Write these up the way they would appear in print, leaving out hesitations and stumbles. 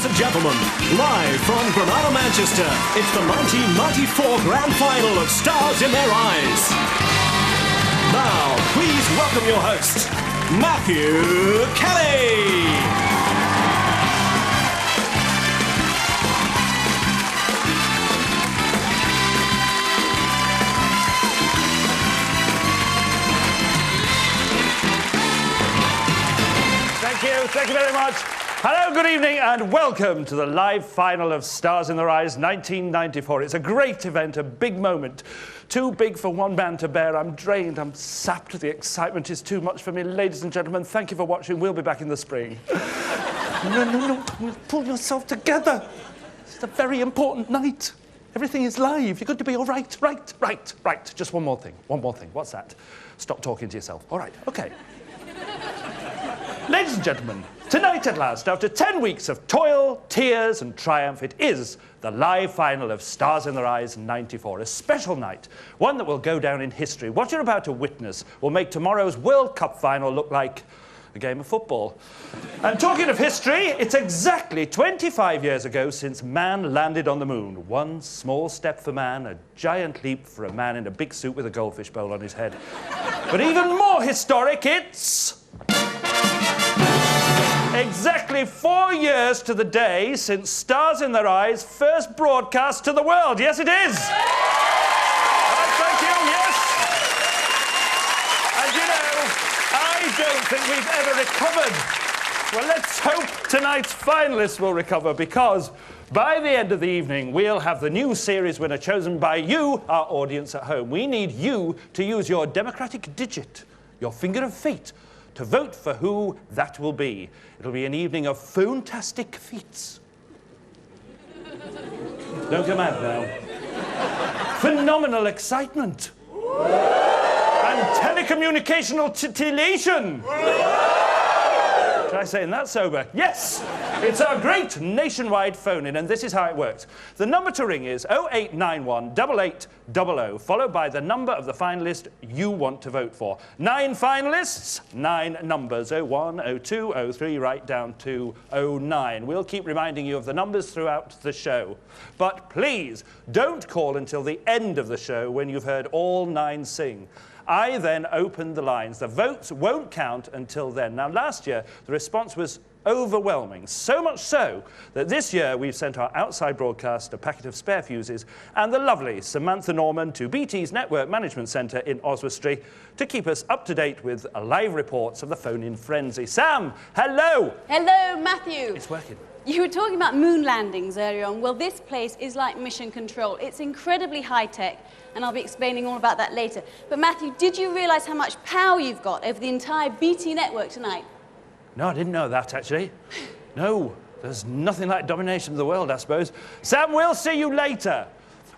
Ladies and gentlemen, live from Granada, Manchester, it's the 1994 Grand Final of Stars in Their Eyes. Now, please welcome your host, Matthew Kelly. Thank you very much. Hello, good evening, and welcome to the live final of Stars in Their Eyes 1994. It's a great event, a big moment. Too big for one man to bear. I'm drained, I'm sapped. The excitement is too much for me. Ladies and gentlemen, thank you for watching. We'll be back in the spring. No. Pull yourself together. It's a very important night. Everything is live. You're going to be all right. Right. Just one more thing. What's that? Stop talking to yourself. All right, OK. Ladies and gentlemen, tonight at last, after 10 weeks of toil, tears and triumph, it is the live final of Stars in Their Eyes 94, a special night, one that will go down in history. What you're about to witness will make tomorrow's World Cup final look like a game of football. And talking of history, it's exactly 25 years ago since man landed on the moon. One small step for man, a giant leap for a man in a big suit with a goldfish bowl on his head. But even more historic, it's exactly 4 years to the day since Stars in Their Eyes first broadcast to the world. Yes, it is. Thank you, yes. And you know, I don't think we've ever recovered. Well, let's hope tonight's finalists will recover, because by the end of the evening, we'll have the new series winner chosen by you, our audience at home. We need you to use your democratic digit, your finger of fate, to vote for who that will be. It'll be an evening of phone-tastic feats. Don't go mad now. Phenomenal excitement. And telecommunicational titillation. Should I say in that sober? Yes! It's our great nationwide phone-in, and this is how it works. The number to ring is 0891 8800, followed by the number of the finalist you want to vote for. 9 finalists, 9 numbers, 01, 02, 03, right down to 09. We'll keep reminding you of the numbers throughout the show. But please, don't call until the end of the show when you've heard all 9 sing. I then opened the lines. The votes won't count until then. Now, last year, the response was overwhelming, so much so that this year we've sent our outside broadcast a packet of spare fuses and the lovely Samantha Norman to BT's Network Management Centre in Oswestry to keep us up to date with live reports of the phone-in frenzy. Sam, hello! Hello, Matthew. It's working. You were talking about moon landings earlier on. Well, this place is like mission control. It's incredibly high-tech, and I'll be explaining all about that later. But Matthew, did you realise how much power you've got over the entire BT network tonight? No, I didn't know that, actually. No, there's nothing like domination of the world, I suppose. Sam, we'll see you later.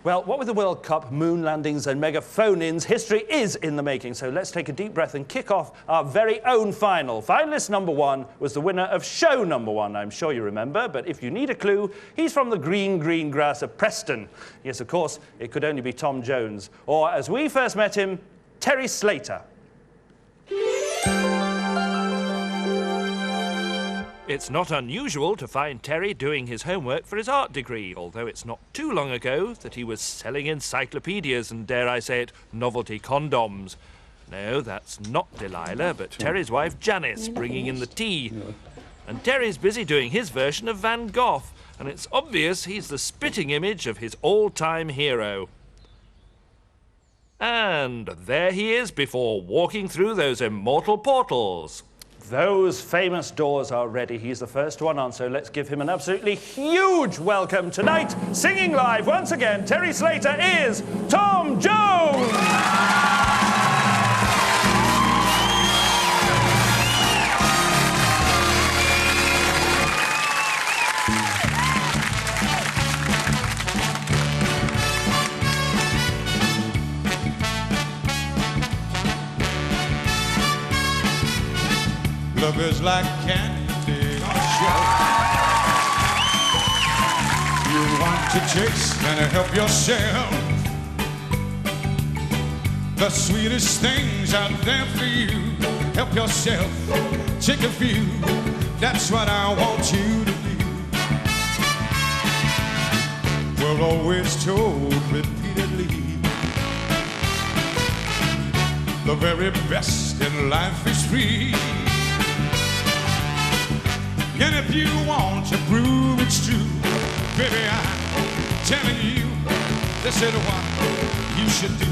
Well, what with the World Cup, moon landings and mega phone-ins, history is in the making. So let's take a deep breath and kick off our very own final. Finalist number 1 was the winner of show number 1. I'm sure you remember, but if you need a clue, he's from the green grass of Preston. Yes, of course, it could only be Tom Jones. Or, as we first met him, Terry Slater. It's not unusual to find Terry doing his homework for his art degree, although it's not too long ago that he was selling encyclopedias and, dare I say it, novelty condoms. No, that's not Delilah, but Terry's wife Janice bringing in the tea. And Terry's busy doing his version of Van Gogh, and it's obvious he's the spitting image of his all-time hero. And there he is before walking through those immortal portals. Those famous doors are ready. He's the first one on, so let's give him an absolutely huge welcome tonight. Singing live once again, Terry Slater is Tom Jones! Love is like candy on a shelf. You want to taste and help yourself. The sweetest things out there for you. Help yourself, take a few. That's what I want you to do. always told repeatedly, the very best in life is free. And if you want to prove it's true, baby, I'm telling you, this is what you should do.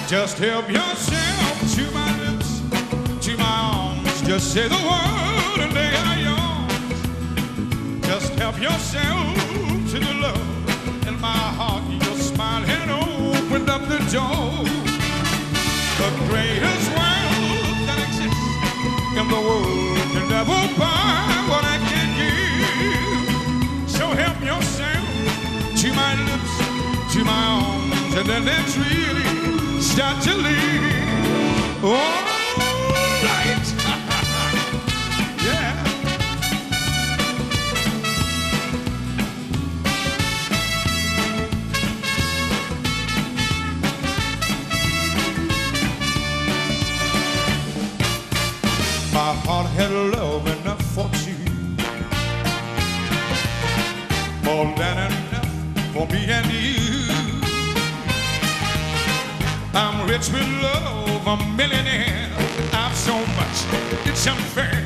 Just help yourself to my lips, to my arms. Just say the word and they are yours. Just help yourself to the love in my heart. Your smile had opened up the door. The greatest wealth that exists in the world can never buy what I can give. So help yourself to my lips, to my arms, and then let's really start to live. All right. Yeah. My heart had love enough for two, more than enough for me and you. I'm rich with love, a millionaire. I've so much, it's unfair.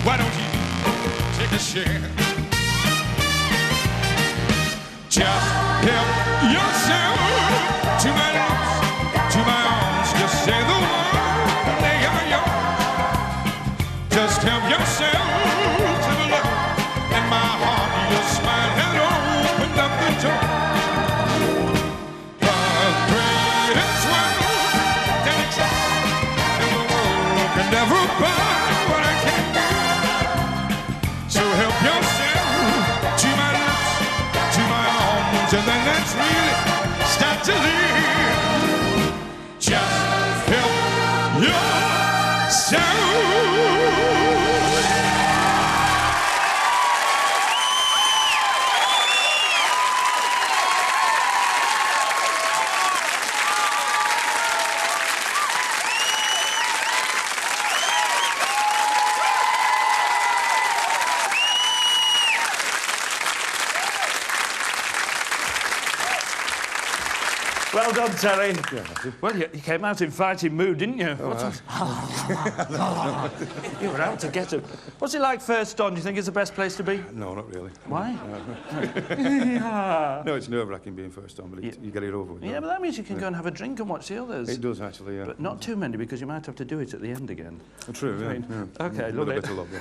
Why don't you take a share? Just help yourself to my lips, to my arms. Just say the word, they are yours. Just help yourself to the love in my heart. Your smile had opened up the door. Never buy what I can. So help yourself to my lips, to my arms, and then let's really start to live. Just help yourself. Well done, Terry. Yeah, well, you came out in fighting mood, didn't you? You were out to get him. What's it like first on? Do you think it's the best place to be? No, not really. Why? No, it's nerve-wracking being first on, but you get it over with. Yeah, but that means you can go and have a drink and watch the others. It does, actually, yeah. But not too many, because you might have to do it at the end again. True, yeah. Okay, a lovely. bit of love, yeah.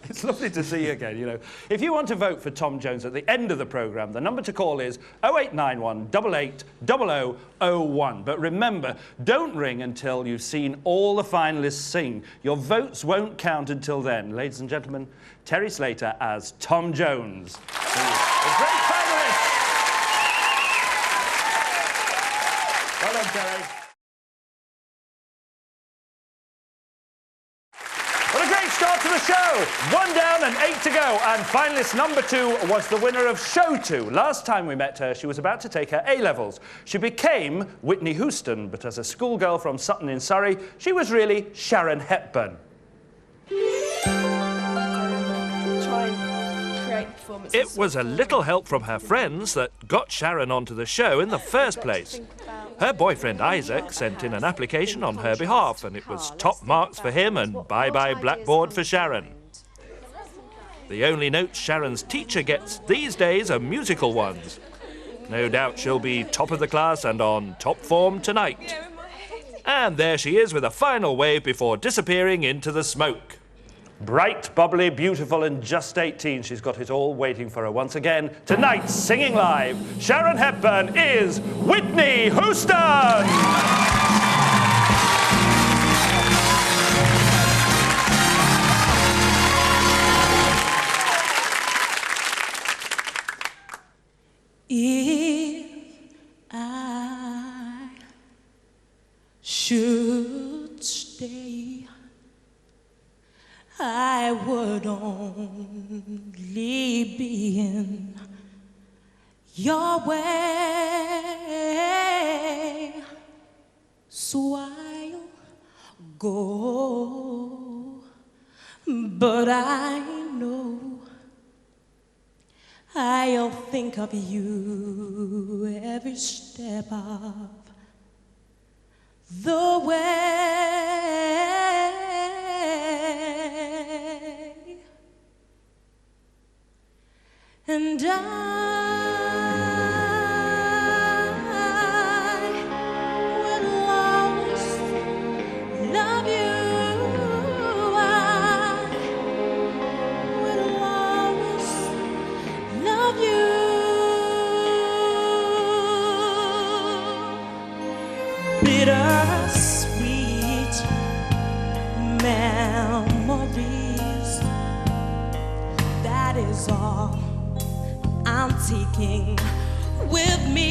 It's lovely to see you again, you know. If you want to vote for Tom Jones at the end of the programme, the number to call is 0891 88 0001. But remember, don't ring until you've seen all the finalists sing. Your votes won't count until then. Ladies and gentlemen, Terry Slater as Tom Jones. The great finalists! Well done, Terry. What a great start to the show! 1 down and 8 to go. And finalist number 2 was the winner of Show 2. Last time we met her, she was about to take her A-levels. She became Whitney Houston, but as a schoolgirl from Sutton in Surrey, she was really Sharon Hepburn. It was a little help from her friends that got Sharon onto the show in the first place. Her boyfriend Isaac sent in an application on her behalf, and it was top marks for him and bye-bye blackboard for Sharon. The only notes Sharon's teacher gets these days are musical ones. No doubt she'll be top of the class and on top form tonight. And there she is with a final wave before disappearing into the smoke. Bright, bubbly, beautiful, and just 18. She's got it all waiting for her once again. Tonight, singing live, Sharon Hepburn is Whitney Houston! If I should stay, I would only be in your way. So I'll go, but I know I'll think of you every step of the way. And I will always love you. I will always love you. Bittersweet memories, that is all I'm taking with me.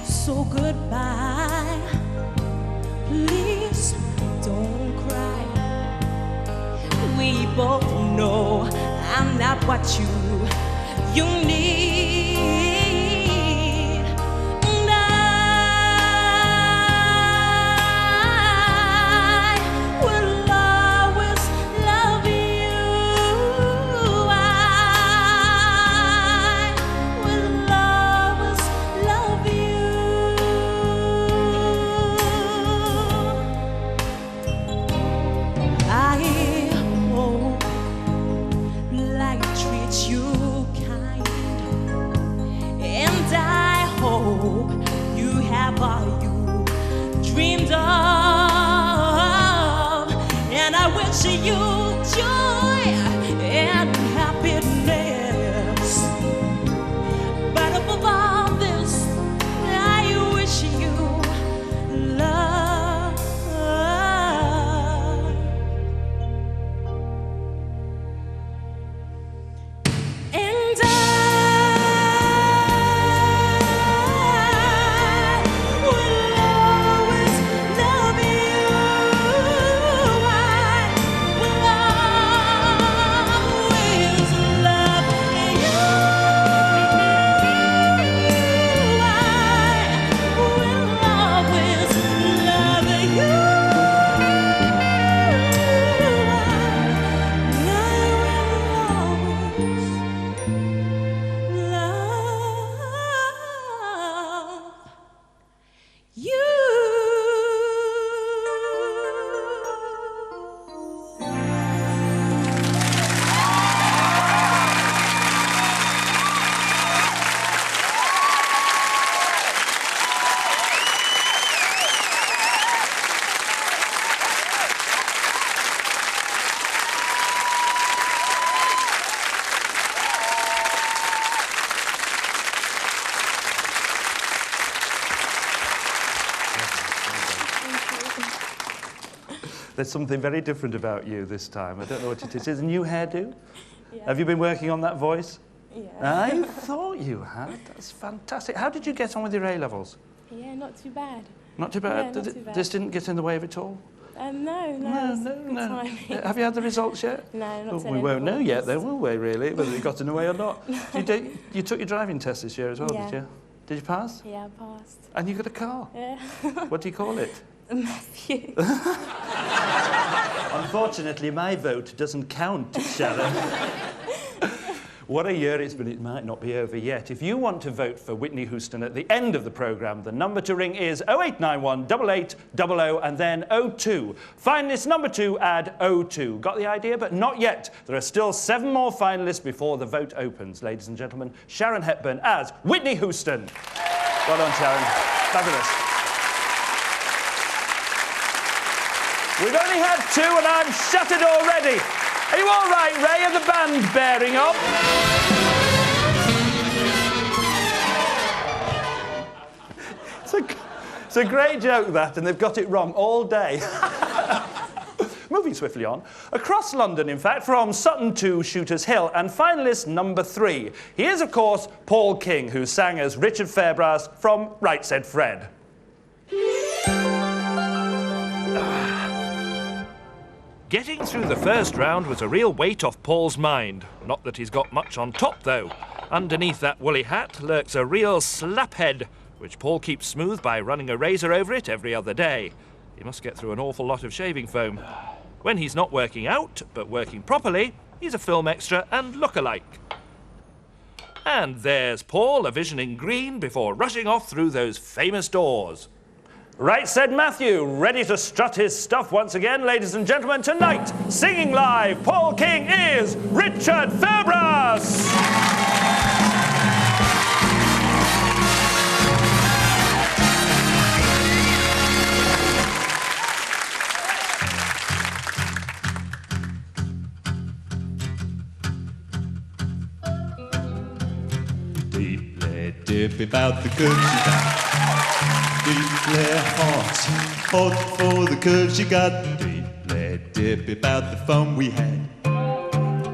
So goodbye, please don't cry. We both know I'm not what you need. And I will always love you. I will always love you. I hope life treats you kind, and I hope you have all you dreamed of, and I wish you joy and happiness. But above all this, I wish you love. And I will always love you. I will always love you. I will always love you. There's something very different about you this time. I don't know what it is. Is it a new hairdo? Yeah. Have you been working on that voice? Yeah. I thought you had. That's fantastic. How did you get on with your A-levels? Yeah, not too bad. Not too bad? Yeah, not too bad. This didn't get in the way of it all? No, it's good timing. Have you had the results yet? No, not We won't know yet then, will we, really, whether it got in the way or not? You took your driving test this year as well, Yeah. did you? Did you pass? Yeah, I passed. And you got a car? Yeah. What do you call it? Matthew. Unfortunately, my vote doesn't count, Sharon. What a year it's been. It might not be over yet. If you want to vote for Whitney Houston at the end of the programme, the number to ring is 0891 88 00 and then 02. Finalist number 2, add 02. Got the idea? But not yet. There are still 7 more finalists before the vote opens. Ladies and gentlemen, Sharon Hepburn as Whitney Houston. Well done, Sharon. Fabulous. We've only had 2 and I'm shattered already. Are you all right, Ray? Are the band bearing up? It's a great joke, that, and they've got it wrong all day. Moving swiftly on. Across London, in fact, from Sutton to Shooters Hill, and finalist number 3. He is, of course, Paul King, who sang as Richard Fairbrass from Right Said Fred. Getting through the first round was a real weight off Paul's mind. Not that he's got much on top, though. Underneath that woolly hat lurks a real slaphead, which Paul keeps smooth by running a razor over it every other day. He must get through an awful lot of shaving foam. When he's not working out, but working properly, he's a film extra and look-alike. And there's Paul, a vision in green, before rushing off through those famous doors. Right, said Matthew, ready to strut his stuff once again, ladies and gentlemen. Tonight, singing live, Paul King is Richard Fairbrass. Deeply dip about the curves you got. Deeply hot for the curves you got. Deeply dip about the fun we had.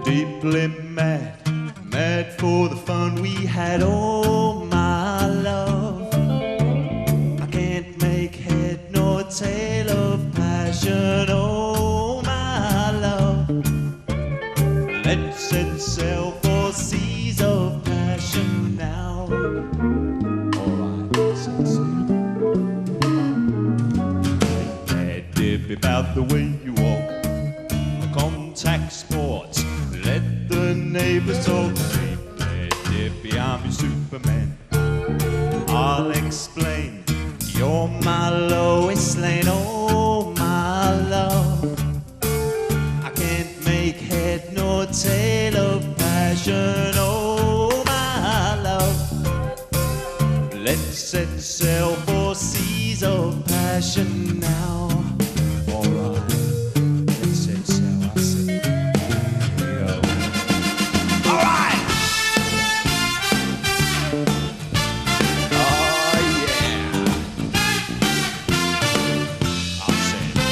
Deeply mad for the fun we had. Oh my love, I can't make head nor tail of passion. Oh my love, let's set sail for seas of passion now. Alright, set sail. Dip about the way you walk, the contact sports, let the neighbors talk. Dippy, I'm your Superman. I'll explain, you're my Lois Lane. Oh my love, I can't make head nor tail of passion. Oh my love, let's set sail for seas of passion now. Alright, let's set sail, I say. Here we go. Alright! Oh yeah! I'll say it.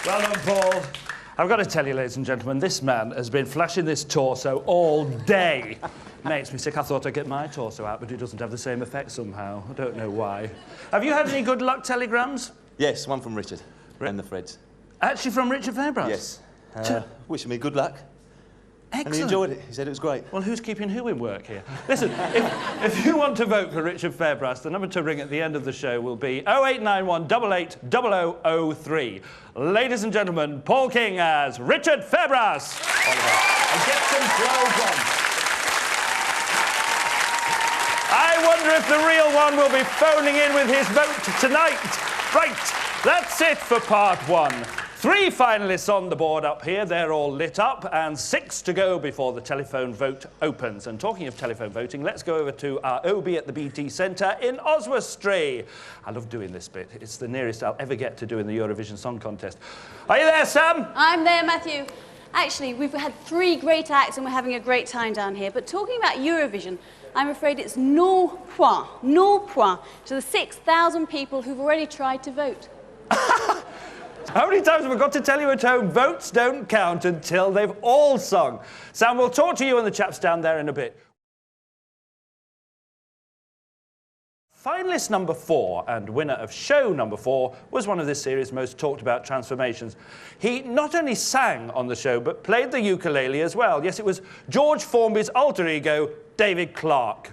Well done, Paul. I've got to tell you, ladies and gentlemen, this man has been flashing this torso all day. Makes me sick. I thought I'd get my torso out, but it doesn't have the same effect somehow. I don't know why. Have you had any good luck telegrams? Yes, one from Richard and the Freds. Actually from Richard Fairbrass? Yes. Wishing me good luck. Excellent. And he enjoyed it. He said it was great. Well, who's keeping who in work here? Listen, if you want to vote for Richard Fairbrass, the number to ring at the end of the show will be 0891 88 0003. Ladies and gentlemen, Paul King as Richard Fairbrass. And get some clothes on. I wonder if the real one will be phoning in with his vote tonight. Right, that's it for part one. 3 finalists on the board up here, they're all lit up, and 6 to go before the telephone vote opens. And talking of telephone voting, let's go over to our OB at the BT Centre in Oswestry. I love doing this bit. It's the nearest I'll ever get to doing the Eurovision Song Contest. Are you there, Sam? I'm there, Matthew. Actually, we've had 3 great acts and we're having a great time down here. But talking about Eurovision, I'm afraid it's no point to the 6,000 people who've already tried to vote. How many times have I got to tell you at home, votes don't count until they've all sung? Sam, we'll talk to you and the chaps down there in a bit. Finalist number 4 and winner of show number 4 was one of this series' most talked about transformations. He not only sang on the show, but played the ukulele as well. Yes, it was George Formby's alter ego, David Clarke.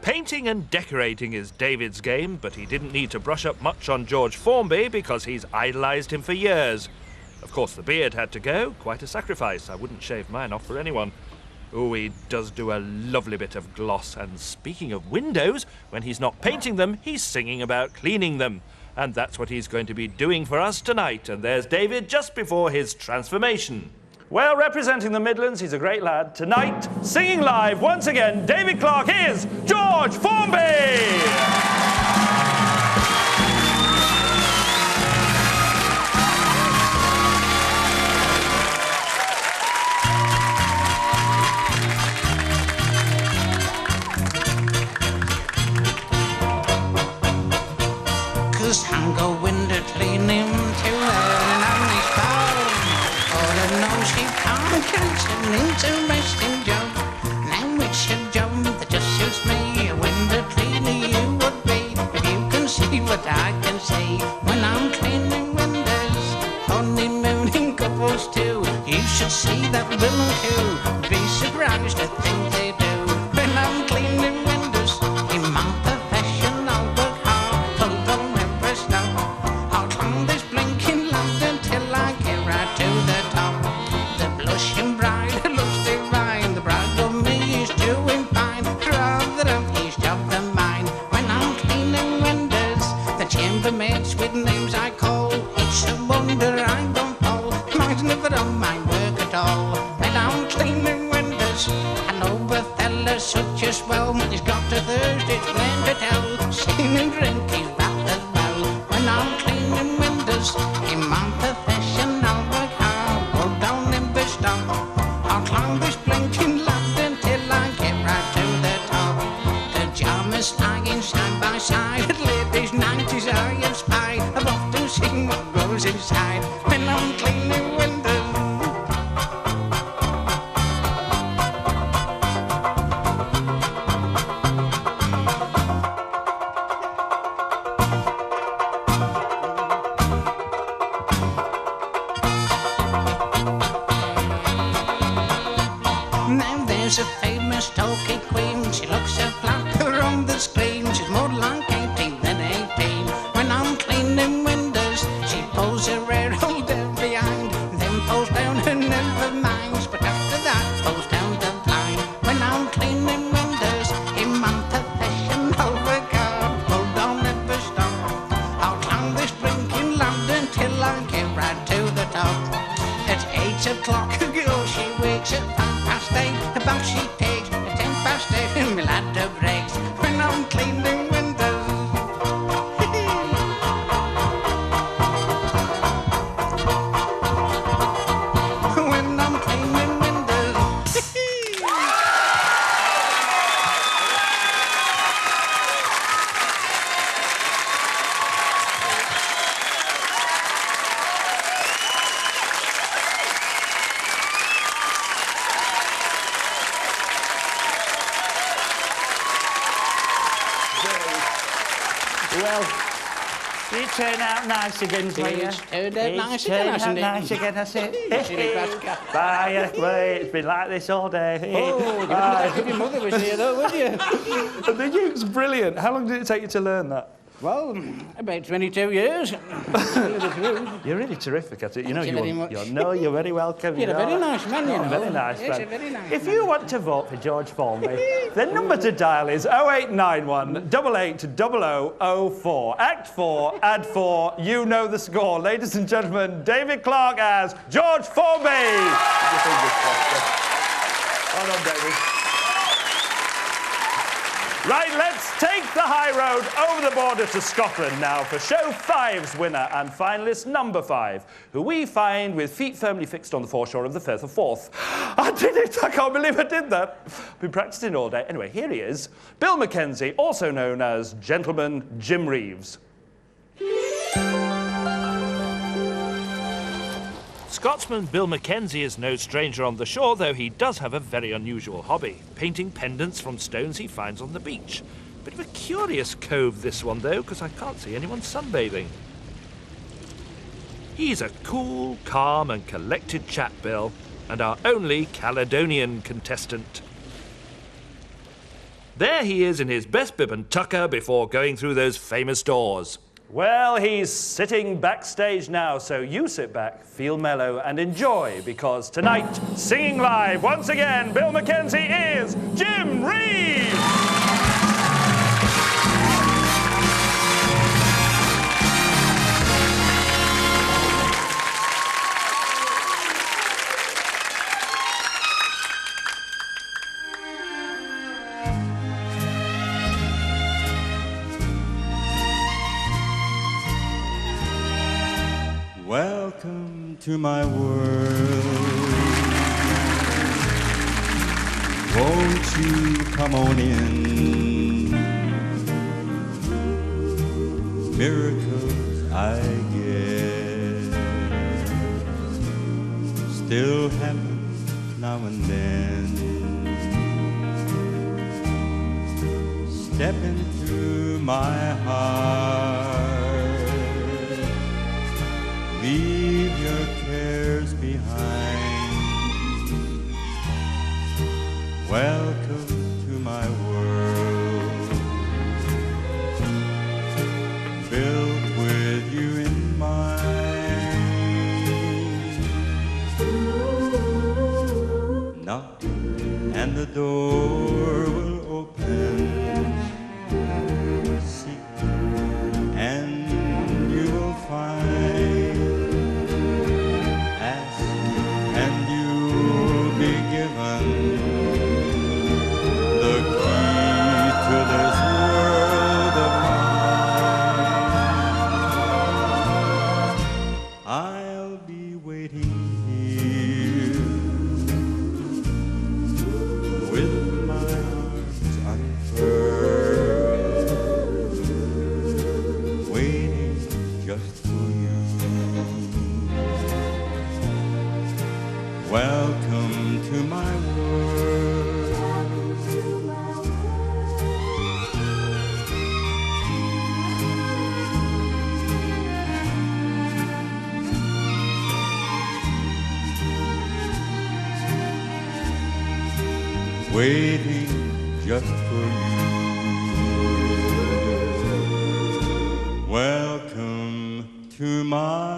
Painting and decorating is David's game, but he didn't need to brush up much on George Formby because he's idolised him for years. Of course, the beard had to go, quite a sacrifice. I wouldn't shave mine off for anyone. Oh, he does do a lovely bit of gloss, and speaking of windows, when he's not painting them, he's singing about cleaning them. And that's what he's going to be doing for us tonight. And there's David just before his transformation. Well, representing the Midlands, he's a great lad. Tonight, singing live, once again, David Clark is George Formby! 'Cause I'm going to clean him to earn on his phone. All I know she can't catch an interesting job. Now it's a job that just suits me. A window cleaner you would be, if you can see what I can see when I'm cleaning windows. Honeymooning couples too, you should see that women too. Be surprised at things they do when I'm cleaning windows. In my profession I'll work hard, pull on every stop. I'll climb this blinking ladder till I get right to the top. The blushing bride looks divine, the bride of me is doing fine. Rather of his job than mine when I'm cleaning windows. The chambermaids with names I call, it's a wonder I don't fall. Mine's never on my work at all when I'm cleaning windows. I know a fella such as well, he's got a thirst, it's plain to tell. Sing and drink, he's that as well when I'm cleaning windows. In my profession I'll work hard, pull down and bust up. I'll climb this blinking ladder until I get right to the top. Pyjamas lying side by side, ladies' 90s I have spied. I've often seen what goes inside when I'm cleaning windows. Now there's a famous talkie queen. She looks so blacker on the screen. She's more like 18 than 18. When I'm cleaning windows, she pulls her hair all down behind, then pulls down her never minds. But after that, pulls down the blind. When I'm cleaning windows, in my profession I'll work hard, pull down never stop. I'll climb this blinking ladder until I get right to the top. At 8 o'clock, a girl she wakes at 8:30, a bath she takes at 8:10, my ladder breaks when I'm cleaning windows. When I'm cleaning windows. Well, you turn out nice again, player. Turned out nice again, hasn't it? Nice again, has it? Silly bastard. Bye, it's been like this all day. Oh, you'd like if your mother was here though, would you? The uke's brilliant. How long did it take you to learn that? Well, about 22 years. You're really terrific at it. You know, Thank you very much. you're very welcome. You're a very nice man, you know. Very nice Yes, man. a very nice If man. you want to vote for George Formby, the number to dial is 0891 880004. Act 4, add 4. You know the score. Ladies and gentlemen, David Clark as George Formby. Hold on, David. Right, let's take the high road over the border to Scotland now for Show 5's winner and finalist number 5, who we find with feet firmly fixed on the foreshore of the Firth of Forth. I did it! I can't believe I did that. Been practicing all day. Anyway, here he is, Bill Mackenzie, also known as Gentleman Jim Reeves. Scotsman Bill Mackenzie is no stranger on the shore, though he does have a very unusual hobby, painting pendants from stones he finds on the beach. Bit of a curious cove, this one, though, because I can't see anyone sunbathing. He's a cool, calm and collected chap, Bill. and our only Caledonian contestant. There he is in his best bib and tucker before going through those famous doors. Well, he's sitting backstage now, so you sit back, feel mellow, and enjoy, because tonight, singing live, once again, Bill Mackenzie is Jim Reeves! Welcome to my world. Won't you come on in? Miracles I guess still happen now and then. Step into my heart. Leave your cares behind. Welcome to my world, built with you in mind. Knock and the door will open. Seek and you will find. Welcome to my world. Waiting just for you. Welcome to my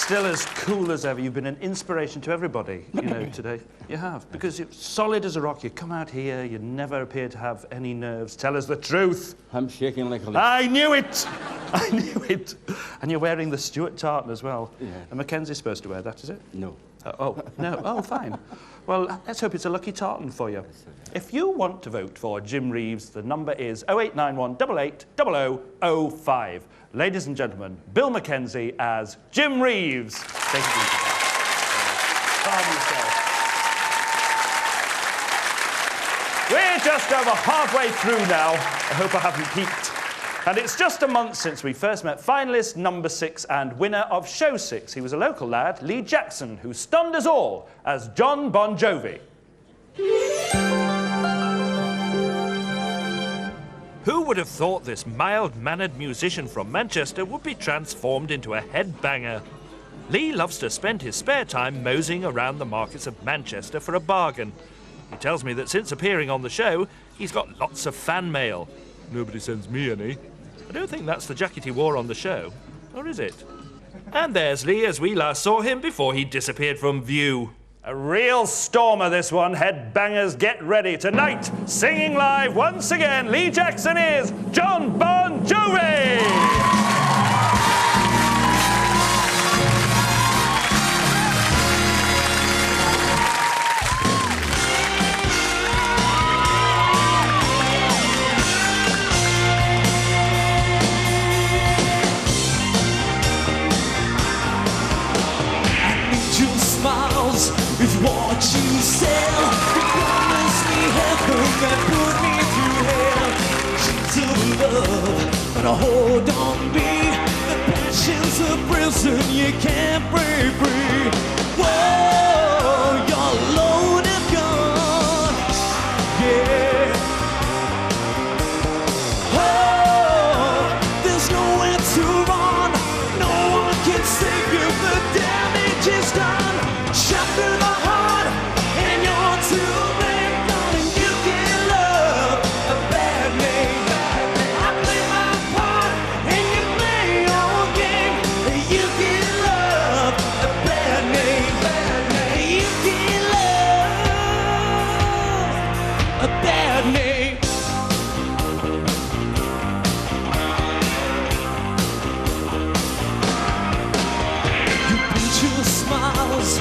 Still as cool as ever. You've been an inspiration to everybody, you know, today. You have, because you're solid as a rock. You come out here, you never appear to have any nerves. Tell us the truth. I'm shaking like a leaf. I knew it! I knew it. And you're wearing the Stuart tartan as well. Yeah. And Mackenzie's supposed to wear that, is it? No. No. Oh, fine. Well, let's hope it's a lucky tartan for you. If you want to vote for Jim Reeves, the number is 0891 88 0005. Ladies and gentlemen, Bill Mackenzie as Jim Reeves. Thank you. Calm yourself. We're just over halfway through now. I hope I haven't peaked. And it's just a month since we first met finalist number 6 and winner of show 6. He was a local lad, Lee Jackson, who stunned us all as John Bon Jovi. Who would have thought this mild-mannered musician from Manchester would be transformed into a headbanger? Lee loves to spend his spare time moseying around the markets of Manchester for a bargain. He tells me that since appearing on the show, he's got lots of fan mail. Nobody sends me any. I don't think that's the jacket he wore on the show. Or is it? And there's Lee as we last saw him before he disappeared from view. A real stormer, this one. Headbangers, get ready. Tonight, singing live once again, Lee Jackson is John Bon Jovi! what you sell. You promised me heaven and put me through hell. She's a love, but hold on me. The passion's a prison you can't break free. Whoa, your load is gone. Yeah. Oh, there's nowhere to run. No one can save you. The damage is done. Shot through the heart, and you're to blame. Darling, you can love a bad name. I play my part, and you play your game. You can love a bad name. You can love a bad name. You put your smiles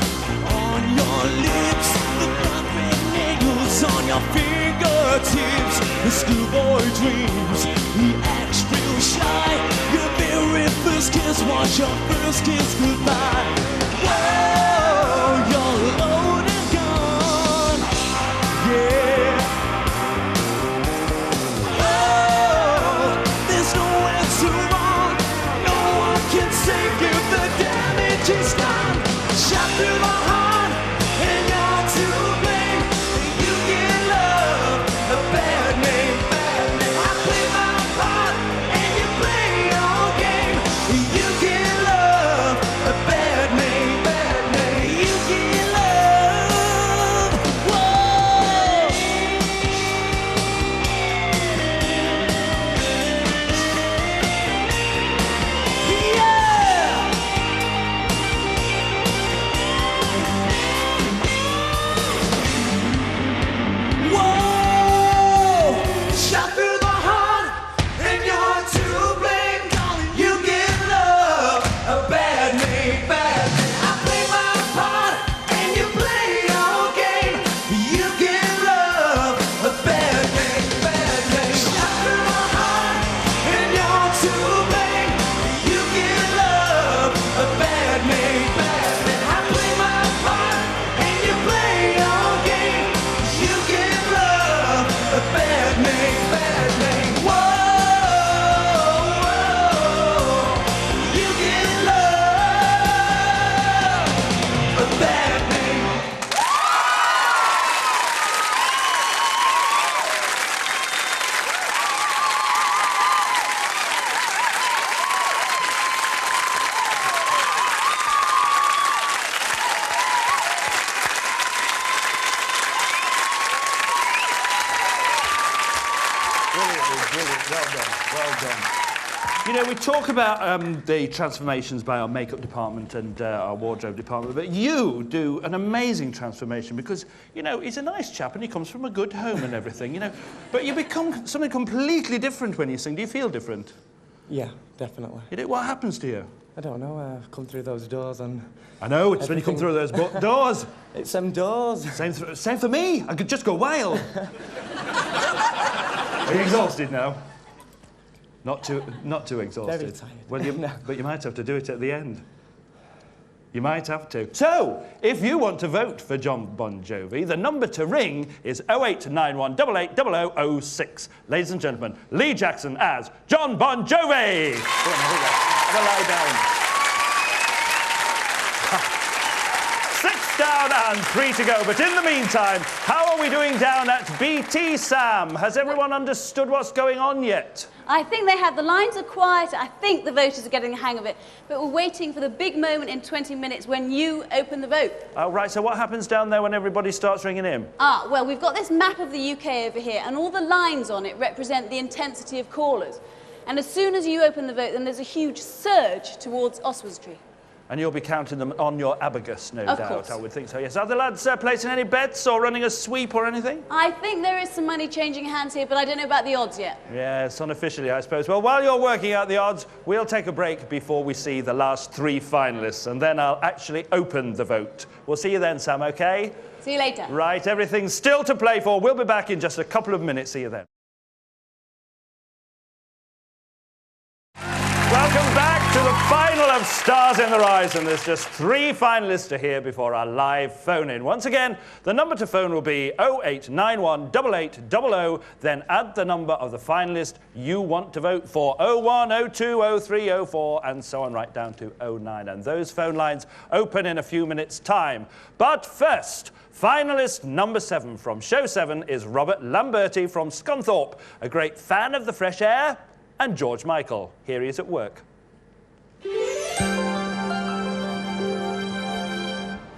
on your lips, the concrete nails on your fingertips, the schoolboy dreams. He acts real shy. Your very first kiss was your first kiss goodbye. Whoa, your load is gone. Yeah. Oh, there's nowhere to run. No one can save you. The damage is done. Shot through the heart, and you're to blame. You can love a bad name. I play my part, and you play your game. You can love a bad name. You can love. Whoa. Yeah. Whoa! Shot through the heart, and you're to blame. You give love a bad name. I play my part, and you play your game. You give love a bad name. Shot through the heart, and you're to blame. You give love a bad name. I play my part, and you play your game. You give love a bad name. Whoa, you give love a bad name. Brilliant. Well done. Well done. You know, we talk about the transformations by our makeup department and our wardrobe department, but you do an amazing transformation because, you know, he's a nice chap and he comes from a good home and everything, you know. But you become something completely different when you sing. Do you feel different? Yeah, definitely. You do? What happens to you? I don't know. I've come through those doors and... I know, it's when you come through those doors. It's them doors. Same for me. I could just go wild. Are you exhausted now? Not too exhausted. Very tired. Well, but you might have to do it at the end. You might have to. So, if you want to vote for John Bon Jovi, the number to ring is 0891 880006. Ladies and gentlemen, Lee Jackson as John Bon Jovi. Go on, here we go. Have a lie down. 6 down and 3 to go. But in the meantime, how are we doing down at BT Sam? Has everyone understood what's going on yet? I think they have. The lines are quiet. I think the voters are getting the hang of it. But we're waiting for the big moment in 20 minutes when you open the vote. Oh, right. So what happens down there when everybody starts ringing in? Well, we've got this map of the UK over here, and all the lines on it represent the intensity of callers. And as soon as you open the vote, then there's a huge surge towards Oswestry. And you'll be counting them on your abacus, no doubt. Course. I would think so, yes. Are the lads placing any bets or running a sweep or anything? I think there is some money changing hands here, but I don't know about the odds yet. Yes, unofficially, I suppose. Well, while you're working out the odds, we'll take a break before we see the last 3 finalists, and then I'll actually open the vote. We'll see you then, Sam, OK? See you later. Right, everything's still to play for. We'll be back in just a couple of minutes. See you then. Welcome back to the final of Stars in Their Eyes, and there's just 3 finalists to hear before our live phone-in. Once again, the number to phone will be 0891 8800, then add the number of the finalist you want to vote for, 01, 02, 03, 04, and so on, right down to 09. And those phone lines open in a few minutes' time. But first, finalist number 7 from Show 7 is Robert Lamberti from Scunthorpe, a great fan of the fresh air, and George Michael. Here he is at work.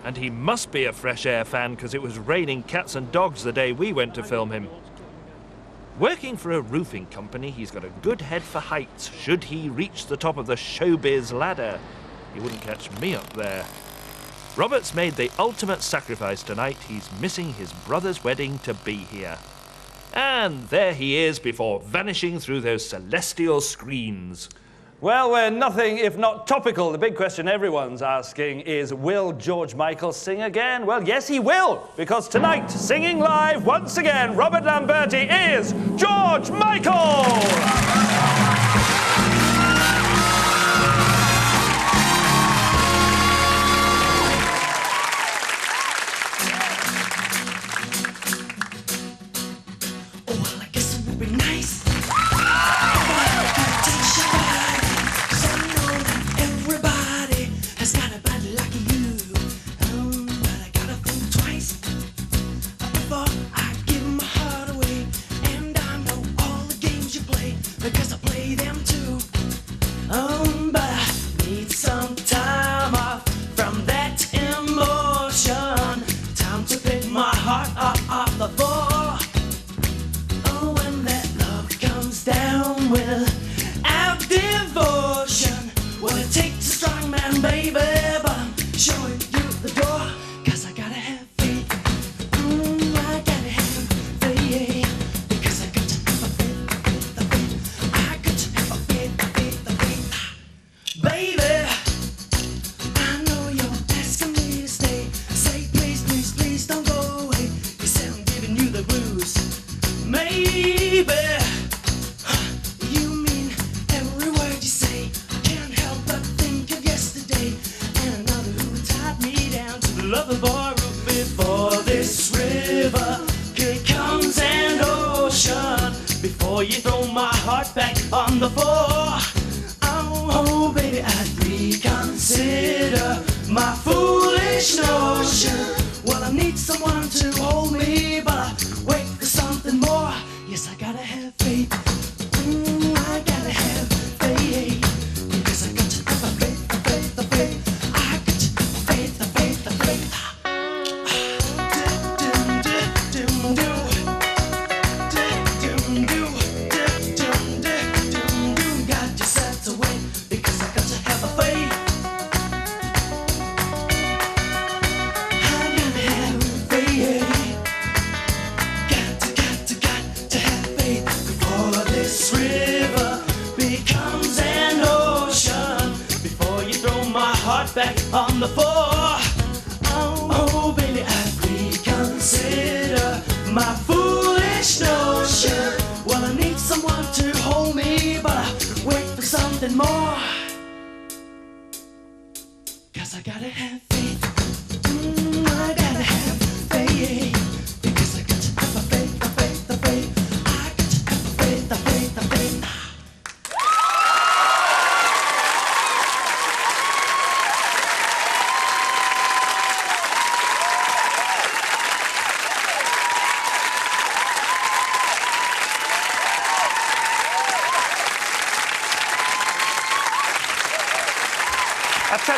And he must be a fresh air fan because it was raining cats and dogs the day we went to film him. Working for a roofing company, he's got a good head for heights should he reach the top of the showbiz ladder. He wouldn't catch me up there. Robert's made the ultimate sacrifice tonight. He's missing his brother's wedding to be here. And there he is before vanishing through those celestial screens. Well, we're nothing if not topical. The big question everyone's asking is, will George Michael sing again? Well, yes, he will, because tonight, singing live once again, Robert Lamberti is George Michael!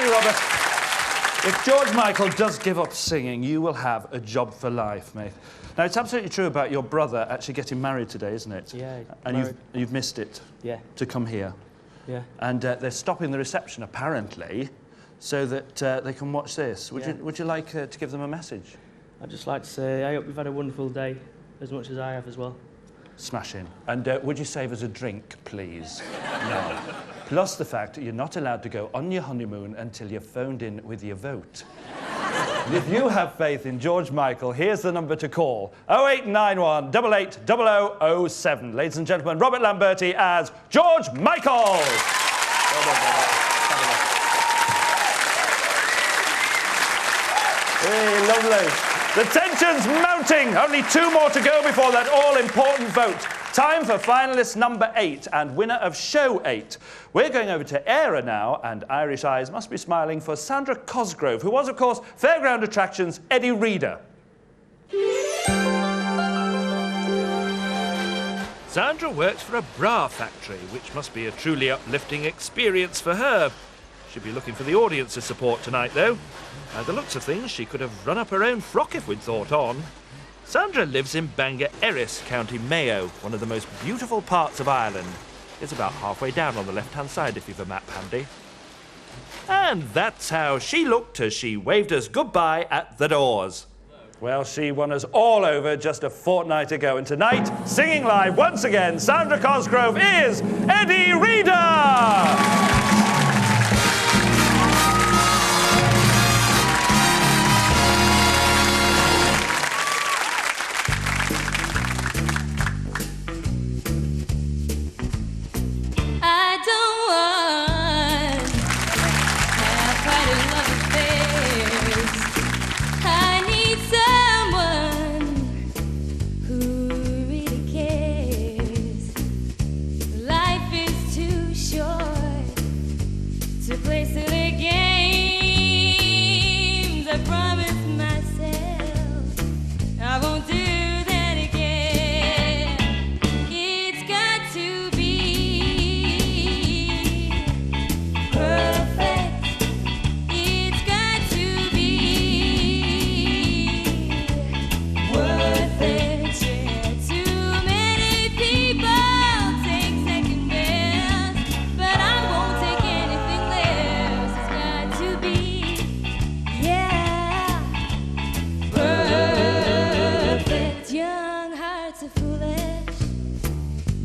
Robert, if George Michael does give up singing, you will have a job for life, mate. Now, it's absolutely true about your brother actually getting married today, isn't it? Yeah, and you've missed it. Yeah. To come here. Yeah. And they're stopping the reception, apparently, so that they can watch this. Would you like to give them a message? I'd just like to say, I hope you've had a wonderful day, as much as I have as well. Smashing. And would you save us a drink, please? No. Plus the fact that you're not allowed to go on your honeymoon until you've phoned in with your vote. And if you have faith in George Michael, here's the number to call. 0891 88 0007. Ladies and gentlemen, Robert Lamberti as George Michael. Well done, Robert. Hey, lovely. The tension's mounting. Only 2 more to go before that all-important vote. Time for finalist number 8 and winner of show 8. We're going over to Era now, and Irish eyes must be smiling for Sandra Cosgrove, who was, of course, Fairground Attractions' Eddie Reader. Sandra works for a bra factory, which must be a truly uplifting experience for her. She'll be looking for the audience's support tonight, though. By the looks of things, she could have run up her own frock if we'd thought on. Sandra lives in Bangor Erris, County Mayo, one of the most beautiful parts of Ireland. It's about halfway down on the left-hand side if you've a map handy. And that's how she looked as she waved us goodbye at the doors. Well, she won us all over just a fortnight ago, and tonight, singing live once again, Sandra Cosgrove is Eddie Reader!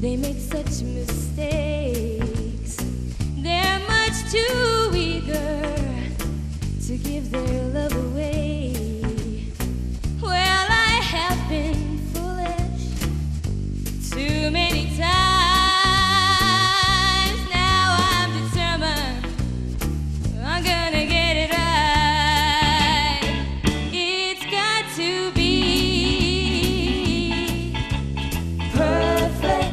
They make such mistakes. They're much too eager to give their love away. Well, I have been foolish too many times. Now I'm determined I'm gonna get it right. It's got to be perfect.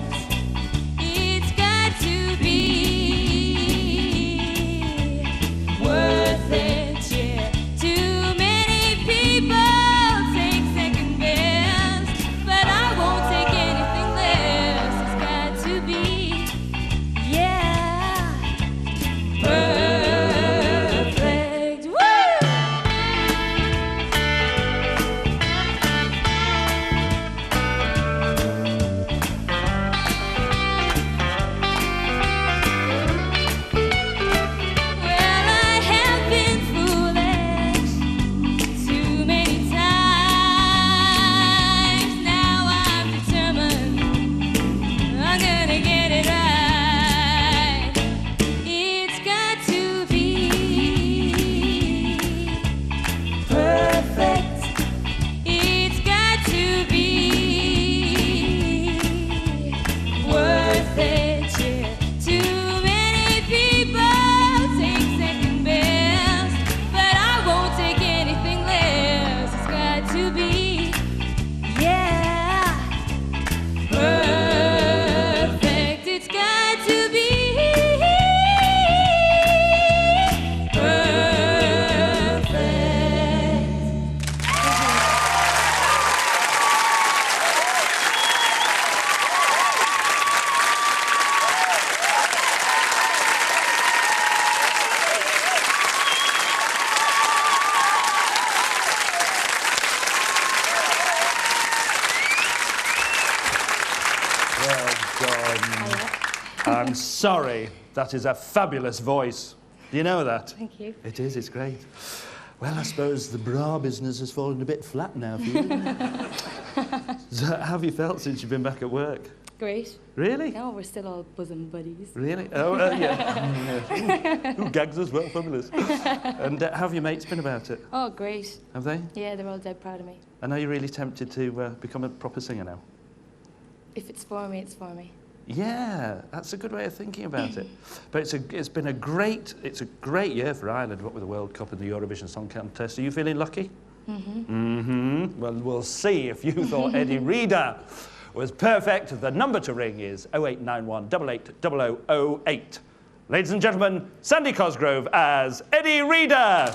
I'm sorry, that is a fabulous voice. Do you know that? Thank you. It is, it's great. Well, I suppose the bra business has fallen a bit flat now for you. So how have you felt since you've been back at work? Great. Really? No, we're still all bosom buddies. Really? Oh, yeah. Ooh, gags as well, fabulous. And how have your mates been about it? Oh, great. Have they? Yeah, they're all dead proud of me. And are you really tempted to become a proper singer now? If it's for me, it's for me. Yeah, that's a good way of thinking about it. But it's a great year for Ireland, what with the World Cup and the Eurovision Song Contest. Are you feeling lucky? Well, we'll see if you thought Eddie Reader was perfect. The number to ring is 0891 880008. Ladies and gentlemen, Sandy Cosgrove as Eddie Reader.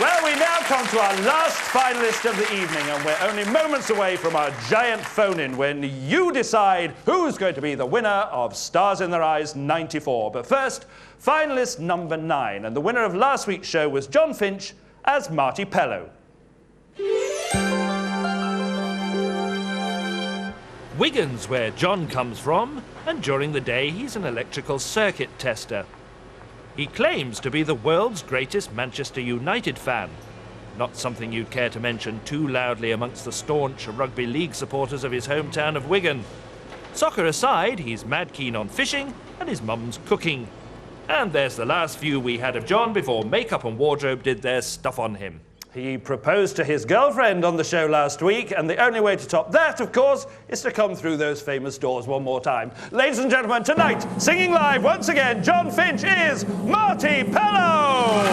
Well, we now come to our last finalist of the evening, and we're only moments away from our giant phone-in when you decide who's going to be the winner of Stars in Their Eyes 94. But first, finalist number 9, and the winner of last week's show was John Finch as Marty Pellow. Wigan's where John comes from, and during the day he's an electrical circuit tester. He claims to be the world's greatest Manchester United fan. Not something you'd care to mention too loudly amongst the staunch rugby league supporters of his hometown of Wigan. Soccer aside, he's mad keen on fishing and his mum's cooking. And there's the last view we had of John before makeup and wardrobe did their stuff on him. He proposed to his girlfriend on the show last week, and the only way to top that, of course, is to come through those famous doors one more time. Ladies and gentlemen, tonight, singing live once again, John Finch is Marty Pellow!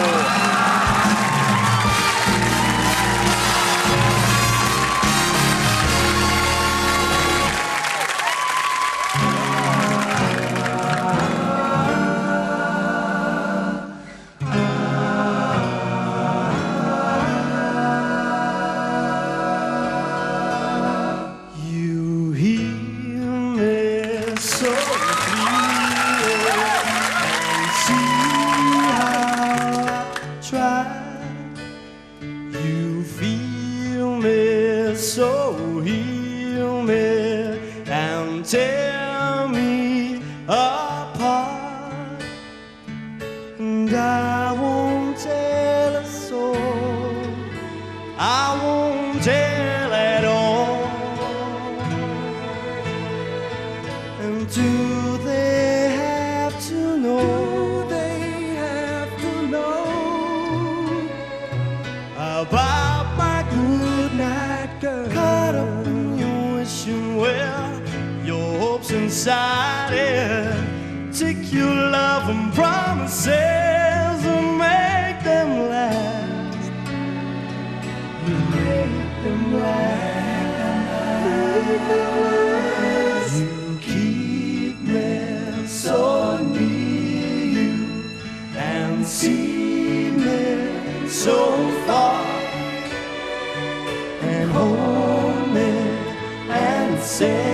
Tear me apart, and I won't tell a soul, I won't tell at all. And do they have to know, about my good night girl, caught up in your wishing well, your hopes inside it. Take your love and promises and make them last. You make them last. You keep me so near you and see me so far, and hold me and say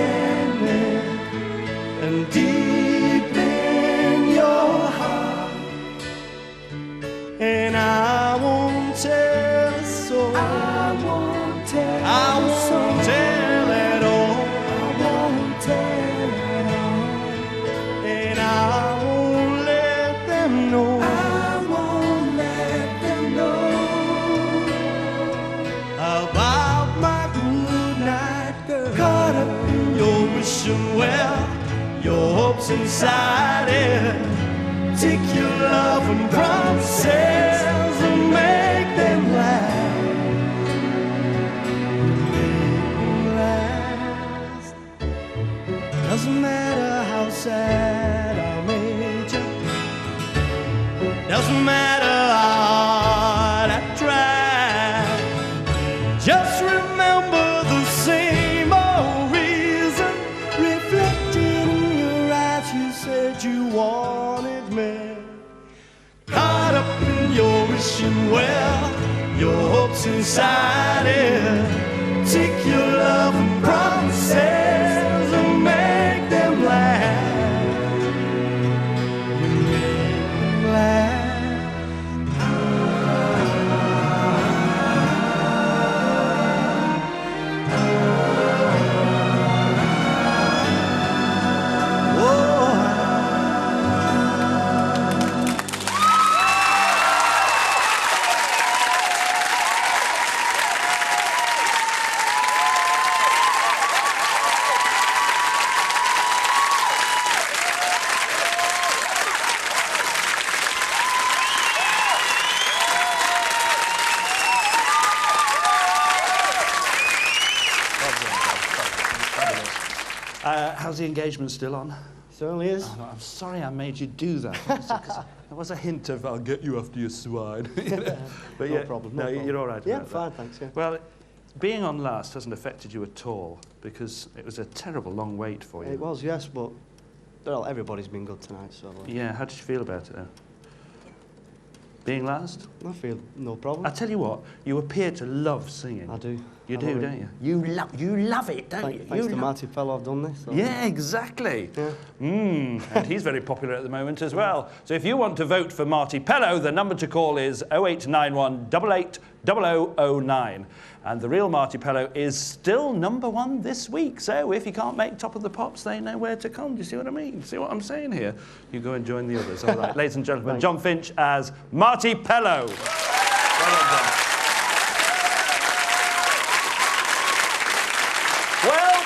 and deep in your heart, and I won't tell a soul, I won't tell at all, I won't tell at all, and I won't let them know, I won't let them know about my good night girl, caught up in your wishing well, your hopes inside it. Take your love and promises and make them last. Doesn't matter how sad I made you, doesn't matter how hard I tried, just remember the same old reason reflected in your eyes. You said you wanted me, caught up in your wishing well, your hopes inside it. Take your love and promises and make them last. You make them last. How's the engagement still on? Certainly is. Oh, no, I'm sorry I made you do that. There was a hint of, I'll get you after your swine. You know? But No problem. No problem. You're all right Yeah, about fine, that. thanks, yeah. Well, being on last hasn't affected you at all, because it was a terrible long wait for you. It was, yes, but well, everybody's been good tonight, so... Yeah, how did you feel about it, though? Being last? I feel no problem. I tell you what, you appear to love singing. I do. You I do, love it. don't you? You love it, don't you? Thanks You to love- Marty Fellow, I've done this. So. Yeah, exactly. Yeah. And he's very popular at the moment as well. So if you want to vote for Marty Pello, the number to call is 0891 88 0009. And the real Marty Pello is still #1 this week. So if you can't make Top of the Pops, they know where to come. Do you see what I mean? See what I'm saying here? You go and join the others. All right, ladies and gentlemen, John Finch as Marty Pello. Well done, John. Well,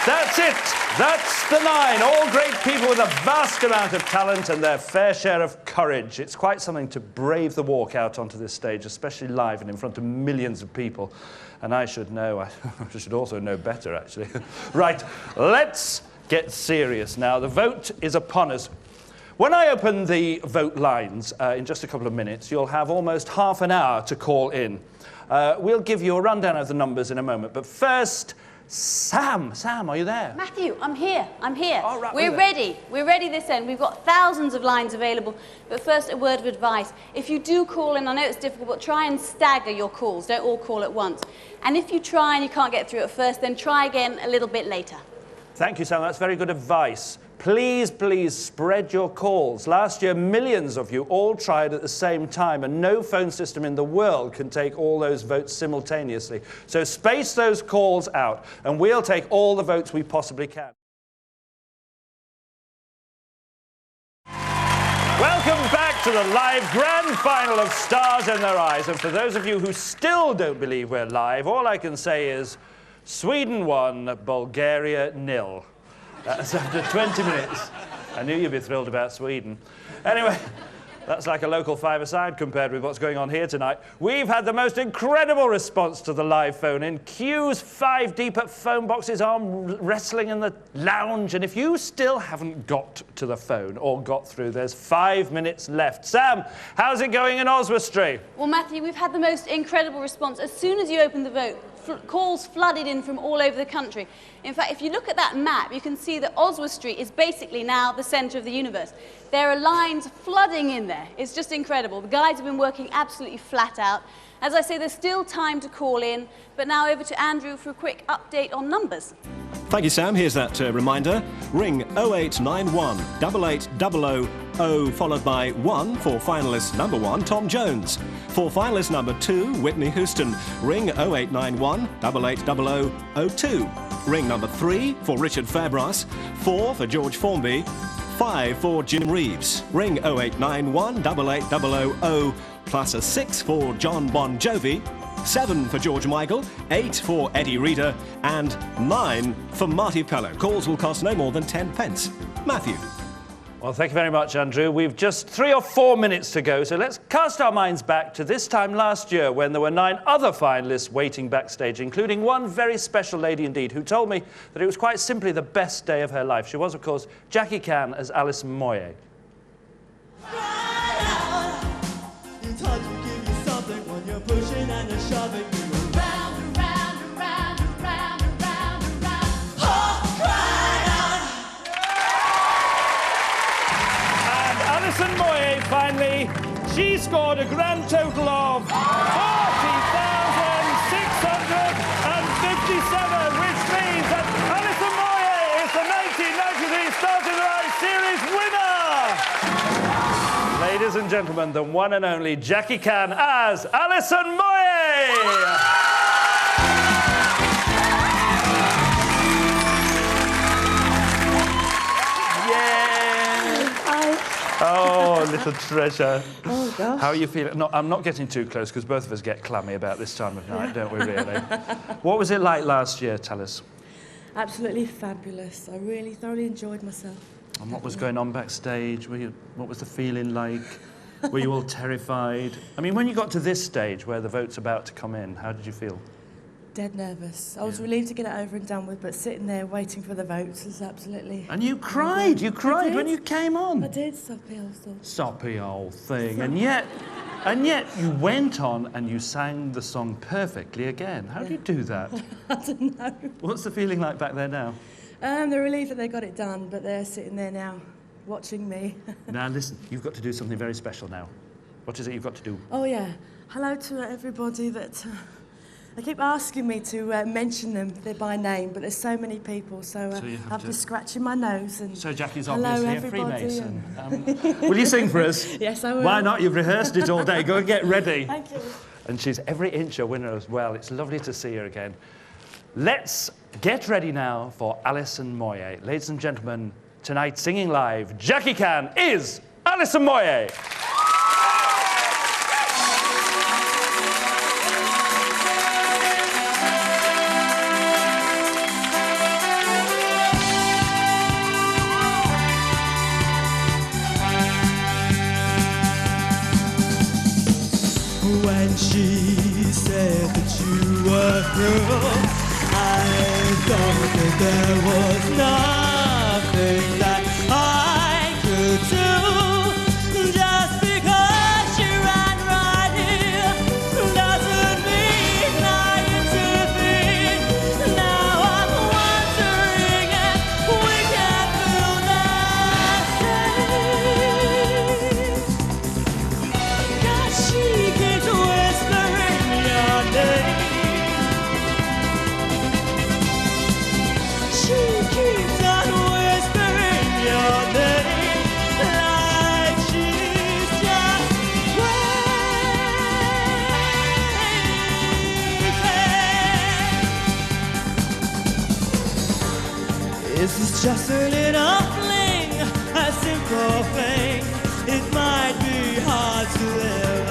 that's it. That's the 9. All great people with a vast amount of talent and their fair share of courage. It's quite something to brave the walk out onto this stage, especially live and in front of millions of people. And I should know. I should also know better, actually. Right, let's get serious now. The vote is upon us. When I open the vote lines in just a couple of minutes, you'll have almost half an hour to call in. We'll give you a rundown of the numbers in a moment, but first, Sam, are you there? Matthew, I'm here. All right, We're ready. We're ready this end. We've got thousands of lines available. But first, a word of advice. If you do call in, I know it's difficult, but try and stagger your calls. Don't all call at once. And if you try and you can't get through at first, then try again a little bit later. Thank you, Sam. That's very good advice. Please, please spread your calls. Last year, millions of you all tried at the same time, and no phone system in the world can take all those votes simultaneously. So space those calls out, and we'll take all the votes we possibly can. Welcome back to the live grand final of Stars in Their Eyes. And for those of you who still don't believe we're live, all I can say is Sweden 1, Bulgaria 0. That's after 20 minutes. I knew you'd be thrilled about Sweden. Anyway, that's like a local five-a-side compared with what's going on here tonight. We've had the most incredible response to the live phone-in. Queues 5 deep at phone boxes, arm wrestling in the lounge. And if you still haven't got to the phone or got through, there's 5 minutes left. Sam, how's it going in Oswestry? Well, Matthew, we've had the most incredible response. As soon as you open the vote, calls flooded in from all over the country. In fact, if you look at that map, you can see that Oswestry is basically now the centre of the universe. There are lines flooding in there. It's just incredible. The guys have been working absolutely flat out. As I say, there's still time to call in, but now over to Andrew for a quick update on numbers. Thank you, Sam. Here's that reminder. Ring 0891 8800 followed by 1 for finalist number 1, Tom Jones. For finalist number 2, Whitney Houston, ring 0891 8800 02. Ring number 3 for Richard Fabras, 4 for George Formby, 5 for Jim Reeves. Ring 0891 8800 plus a 6 for John Bon Jovi, 7 for George Michael, 8 for Eddie Reader, and 9 for Marty Pello. Calls will cost no more than 10 pence. Matthew. Well, thank you very much, Andrew. We've just 3 or 4 minutes to go, so let's cast our minds back to this time last year when there were 9 other finalists waiting backstage, including one very special lady indeed, who told me that it was quite simply the best day of her life. She was, of course, Jackie Chan as Alison Moyet. Pushing and you're shoving you around, around, around, around, around, around. Oh, cry out. And Alison Moyet, finally, she scored a grand total of 40,657, which means that Alison Moyet is the 1993 Stars in Their Eyes series winner! Ladies and gentlemen, the one and only Jackie Chan as Alison Moyet! Oh, little treasure. Oh, gosh. How are you feeling? No, I'm not getting too close because both of us get clammy about this time of night, don't we, really? What was it like last year, tell us? Absolutely fabulous. I really thoroughly enjoyed myself. And what was going on backstage? What was the feeling like? Were you all terrified? I mean, when you got to this stage where the vote's about to come in, how did you feel? dead nervous. I was relieved to get it over and done with, but sitting there waiting for the votes was absolutely... And you cried. You cried when you came on. I did, soppy old stuff. Soppy old thing. And yet you went on and you sang the song perfectly again. How do you do that? I don't know. What's the feeling like back there now? They're relieved that they got it done, but they're sitting there now, watching me. Now listen, you've got to do something very special now. What is it you've got to do? Oh yeah, hello to everybody that... They keep asking me to mention them by name, but there's so many people, so you have I'm to- just scratching my nose and... So Jackie's hello, obviously a everybody, Freemason. Will you sing for us? Yes, I will. Why not? You've rehearsed it all day. Go and get ready. Thank you. And she's every inch a winner as well. It's lovely to see her again. Let's get ready now for Alison Moyet. Ladies and gentlemen, tonight singing live, Jackie Can is Alison Moyet. When she said that you were through, I thought that there was nothing that I could do. Just because she ran right here doesn't mean I intervened. Now I'm wondering if we can feel that same. Cause she keeps whispering your name. She keeps on whispering your name like she's just crazy. Is this just a little fling, a simple thing? It might be hard to live.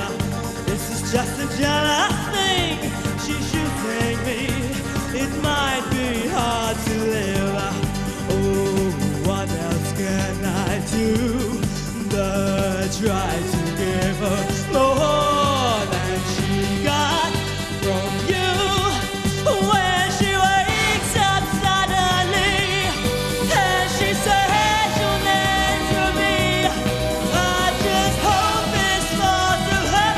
This is just a jealous thing. She's using me. It might be hard to live. Oh, what else can I do but try to give her more than she got from you? When she wakes up suddenly and she says your name to me, I just hope it's more to her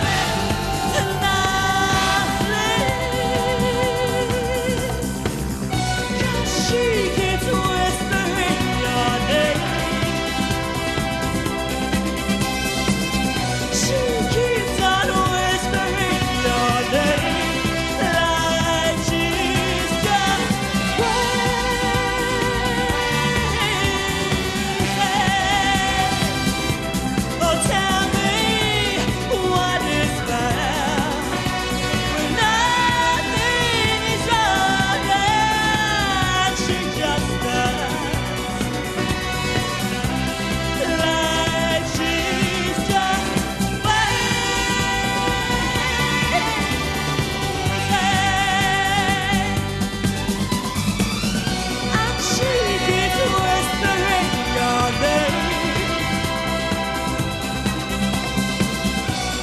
than nothing. 'Cause she keeps whispering your name. She keeps on whispering your name like she's just crazy. Oh, tell me what is fair when nothing is wrong and she just does like she's just crazy. And she keeps whispering your name.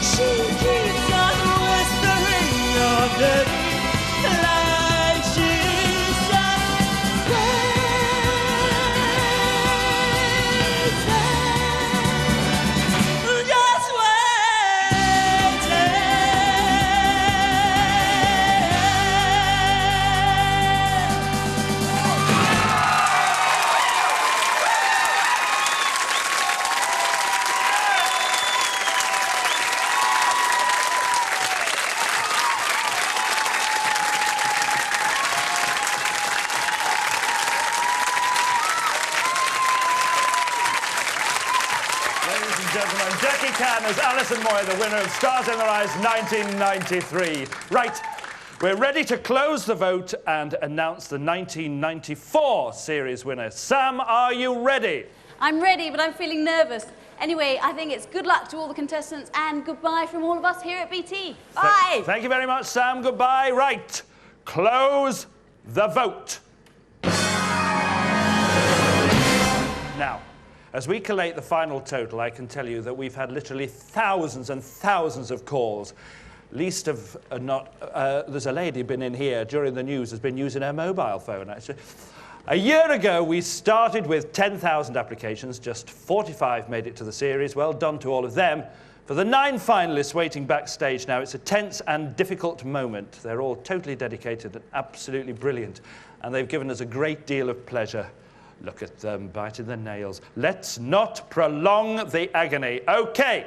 She keeps on whispering your name like she's just crazy. Just Ladies and gentlemen, Jackie Can as Alison Moyet, the winner of Stars in Their Eyes 1993. Right, we're ready to close the vote and announce the 1994 series winner. Sam, are you ready? I'm ready, but I'm feeling nervous. Anyway, I think it's good luck to all the contestants and goodbye from all of us here at BT. Bye! Thank you very much, Sam. Goodbye. Right, close the vote. Now, as we collate the final total, I can tell you that we've had literally thousands and thousands of calls least of not... there's a lady been in here during the news has been using her mobile phone, actually. A year ago, we started with 10,000 applications. Just 45 made it to the series. Well done to all of them. For the 9 finalists waiting backstage now, it's a tense and difficult moment. They're all totally dedicated and absolutely brilliant, and they've given us a great deal of pleasure. Look at them biting their nails. Let's not prolong the agony. OK.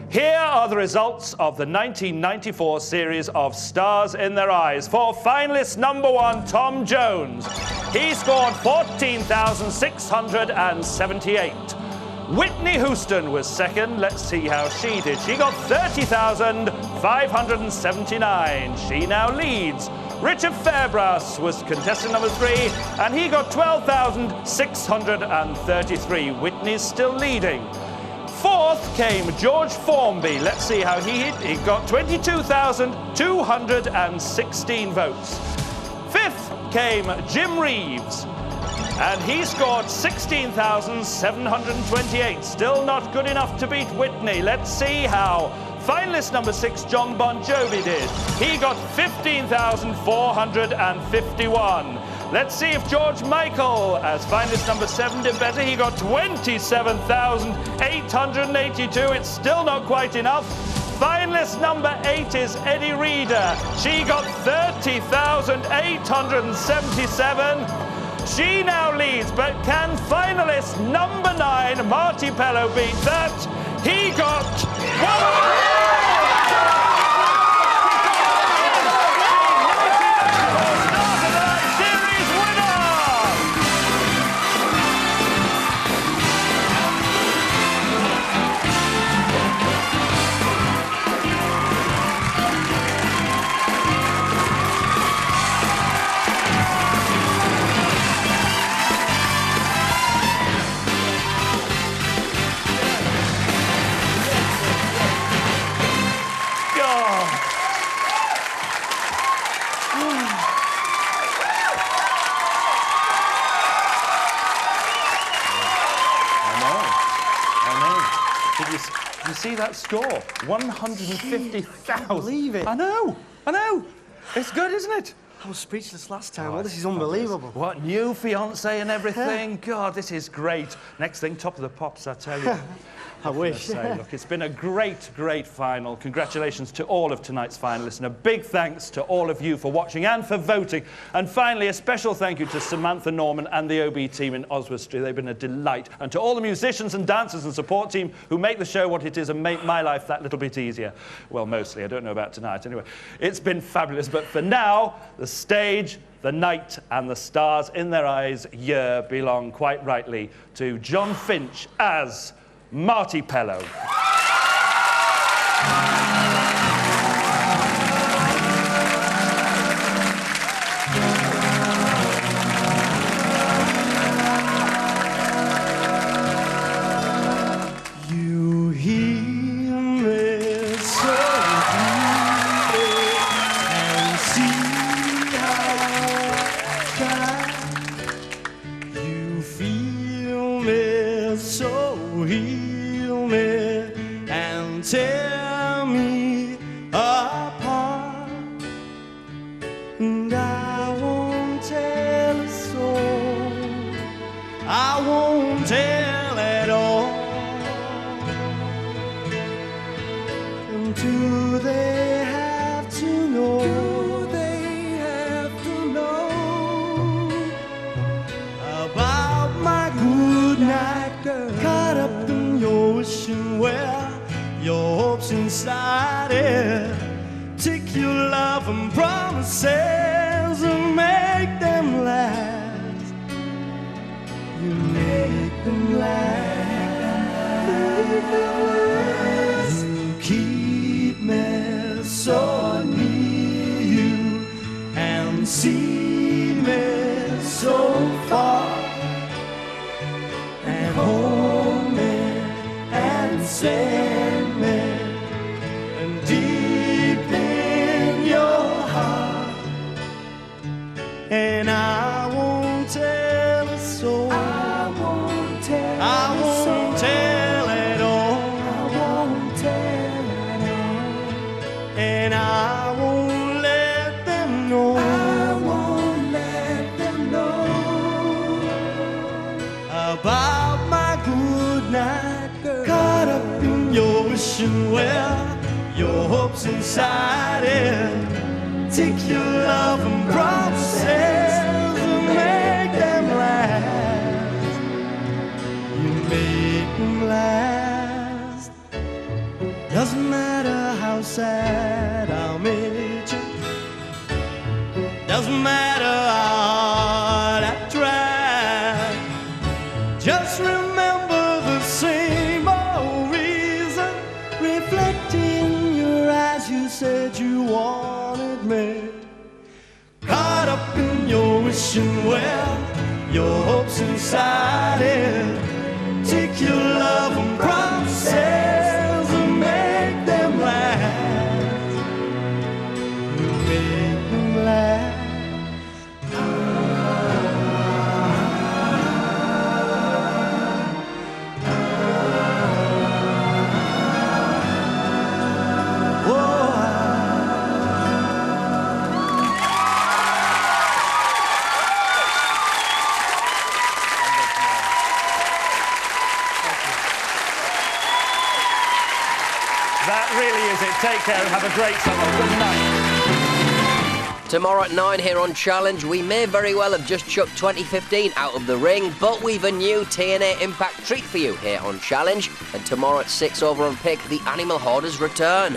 Here are the results of the 1994 series of Stars in Their Eyes. For finalist number 1, Tom Jones. He scored 14,678. Whitney Houston was second. Let's see how she did. She got 30,579. She now leads. Richard Fairbrass was contestant number 3, and he got 12,633. Whitney's still leading. 4th came George Formby. Let's see how he hit. He got 22,216 votes. 5th came Jim Reeves, and he scored 16,728. Still not good enough to beat Whitney. Let's see how finalist number 6, John Bon Jovi, did. He got 15,451. Let's see if George Michael, as finalist number 7, did better. He got 27,882. It's still not quite enough. Finalist number 8 is Eddie Reader. She got 30,877. She now leads, but can finalist number 9, Marty Pellow, beat that? He got... See that score? 150,000. Believe it. I know. It's good, isn't it? I was speechless last time. Oh, this is unbelievable. What, new fiancé and everything? Yeah. God, this is great. Next thing, top of the pops, I tell you. I wish. Look, it's been a great, great final. Congratulations to all of tonight's finalists, and a big thanks to all of you for watching and for voting. And finally, a special thank you to Samantha Norman and the OB team in Oswestry. They've been a delight. And to all the musicians and dancers and support team who make the show what it is and make my life that little bit easier. Well, mostly. I don't know about tonight. Anyway, it's been fabulous. But for now, the stage, the night, and the stars in their eyes year belong quite rightly to John Finch as Marty Pellow. You hear me so deeply and see how I you feel me so heal me and tear me apart, and I won't tell a soul, I won't tell at all. And do they have to know? Do they have to know about my good night girl? Caught up in your wishing well, your hopes inside it. Take your love and promises and make them last. You make them last. You keep me so near you and see me so far, and hold me and send me, and deep in your heart about my good night girl? Caught up in your wishing well, your hopes inside it. Take your love and promises and make them last. You make them last. Doesn't matter how sad I'll make you. Doesn't matter how hard I try. Just remember the same old reason reflecting in your eyes. You said you wanted me. Caught up in your wishing well, your hopes inside it. Take your love and promises and make them last. You make them last. That really is it. Take care and have a great summer. Good night. Tomorrow at 9 here on Challenge, we may very well have just chucked 2015 out of the ring, but we've a new TNA Impact treat for you here on Challenge. And tomorrow at 6 over on Pick, the Animal Hoarders return.